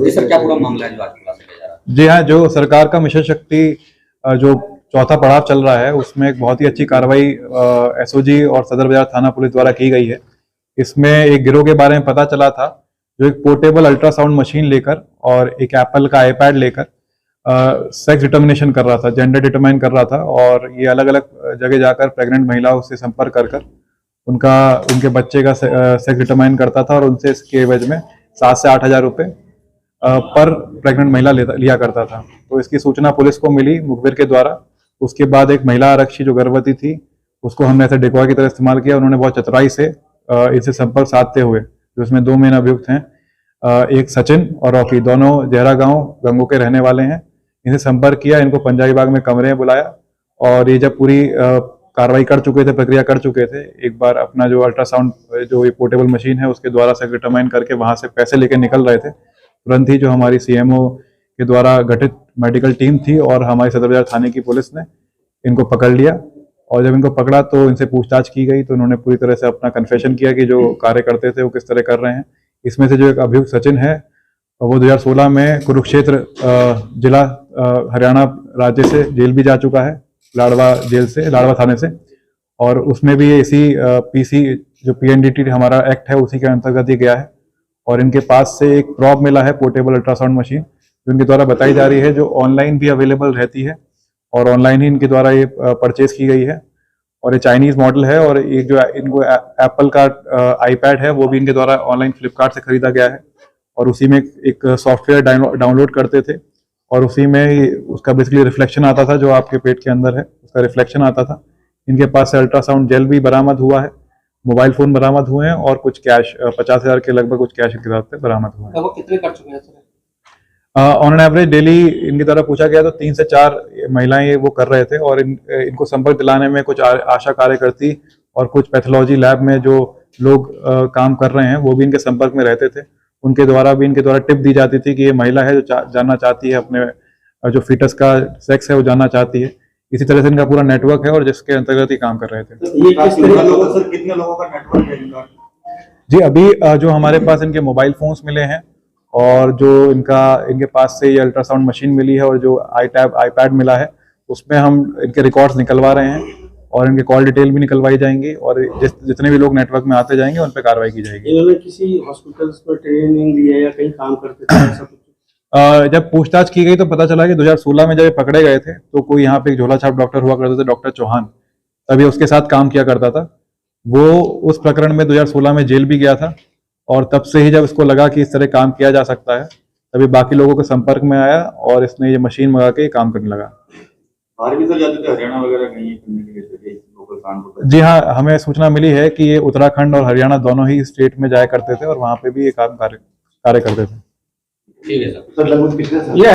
जी sir, क्या पूरा मामला है जो आज खुलासा किया जा रहा है? जी हाँ, जो सरकार का मिशन शक्ति जो चौथा पड़ाव चल रहा है उसमें एक बहुत ही अच्छी कार्रवाई एसओजी और सदर बाजार थाना पुलिस द्वारा की गई है। इसमें एक गिरोह के बारे में पता चला था जो एक पोर्टेबल अल्ट्रासाउंड मशीन लेकर और एक एप्पल का आईपैड लेकर सेक्स डिटर्मिनेशन कर रहा था, जेंडर डिटरमाइन कर रहा था, और ये अलग अलग जगह जाकर प्रेग्नेंट महिलाओं से संपर्क कर उनके बच्चे का सेक्स डिटरमाइन करता था और उनसे इसके एवज में 7 से 8 हज़ार रुपये पर प्रेग्नेंट महिला लिया करता था। तो इसकी सूचना पुलिस को मिली मुखबिर के द्वारा। उसके बाद एक महिला आरक्षी जो गर्भवती थी उसको हमने ऐसे डिकॉय की तरह इस्तेमाल किया। उन्होंने बहुत चतुराई से इसे संपर्क साधते हुए, जो इसमें 2 मेन अभियुक्त हैं, एक सचिन और रॉकी, दोनों जहरा गांव गंगो के रहने वाले हैं, इनसे संपर्क किया, इनको पंजाबी बाग में कमरे में बुलाया और ये जब पूरी कार्रवाई कर चुके थे, प्रक्रिया कर चुके थे, एक बार अपना जो अल्ट्रासाउंड जो ये पोर्टेबल मशीन है उसके द्वारा सेक्स डिटरमाइन करके वहां से पैसे लेके निकल रहे थे, तुरंत ही जो हमारी सीएमओ के द्वारा गठित मेडिकल टीम थी और हमारी सदर बाजार थाने की पुलिस ने इनको पकड़ लिया। और जब इनको पकड़ा तो इनसे पूछताछ की गई तो उन्होंने पूरी तरह से अपना कन्फेशन किया कि जो कार्य करते थे वो किस तरह कर रहे हैं। इसमें से जो एक अभियुक्त सचिन है वो 2016 में कुरुक्षेत्र जिला हरियाणा राज्य से जेल भी जा चुका है, लाडवा जेल से, लाडवा थाने से, और उसमें भी इसी पीसी जो पीएनडीटी हमारा एक्ट है उसी के अंतर्गत ही गया है। और इनके पास से एक प्रॉप मिला है पोर्टेबल अल्ट्रासाउंड मशीन, जो इनके द्वारा बताई जा रही है, जो ऑनलाइन भी अवेलेबल रहती है और ऑनलाइन ही इनके द्वारा ये परचेज की गई है। और ये चाइनीज मॉडल है और एक जो इनको एप्पल का आईपैड है वो भी इनके द्वारा ऑनलाइन फ्लिपकार्ट से खरीदा गया है और उसी में एक सॉफ्टवेयर डाउनलोड करते थे और उसी में उसका बेसिकली रिफ्लेक्शन आता था, जो आपके पेट के अंदर है उसका रिफ्लेक्शन आता था। इनके पास से अल्ट्रासाउंड जेल भी बरामद हुआ है, मोबाइल फोन बरामद हुए हैं और कुछ कैश 50,000 के लगभग कुछ कैश इनके साथ बरामद हुए हैं। वो कितने कर चुके हैं sir? On an average daily इनकी द्वारा पूछा गया तो 3 से 4 महिलाएं ये वो कर रहे थे और इनको संपर्क दिलाने में कुछ आशा कार्यकर्ती और कुछ पैथोलॉजी लैब में जो लोग काम कर रहे हैं वो भी इनके संपर्क में रहते थे। उनके द्वारा टिप दी जाती थी कि ये महिला है जो जानना चाहती है अपने जो फीटस का सेक्स है वो जानना चाहती है। इसी तरह से इनका पूरा नेटवर्क है और जिसके अंतर्गत ही काम कर रहे थे। ये कितने लोगों का नेटवर्क है इनका? जी, अभी जो हमारे पास इनके मोबाइल फोन्स मिले हैं और जो इनके पास से ये अल्ट्रासाउंड मशीन मिली है और जो आईपैड मिला है उसमें हम इनके रिकॉर्ड्स निकलवा रहे हैं और इनके कॉल डिटेल भी निकलवाई जाएंगी और जितने भी लोग नेटवर्क में आते जाएंगे उन पर कार्रवाई की जाएगी। इन्होंने किसी हॉस्पिटल्स में ट्रेनिंग ली है या कहीं काम करते थे ऐसा कुछ? जब पूछताछ की गई तो पता चला कि 2016 में जब ये पकड़े गए थे तो कोई यहाँ पे एक झोला छाप डॉक्टर हुआ करते थे, डॉक्टर चौहान, तभी उसके साथ काम किया करता था। वो उस प्रकरण में 2016 में जेल भी गया था और तब से ही जब इसको लगा कि इस तरह काम किया जा सकता है तभी बाकी लोगों के संपर्क में आया और इसने ये मशीन मंगा के काम करने लगा। बाहर भी तो जाते थे, हरियाणा वगैरह कहीं करने के लिए लोकल काम? जी हाँ, हमें सूचना मिली है कि ये उत्तराखंड और हरियाणा दोनों ही स्टेट में जाया करते थे और वहां पे भी ये काम कार्य करते थे। ठीक है सर। लगभग कितने साल?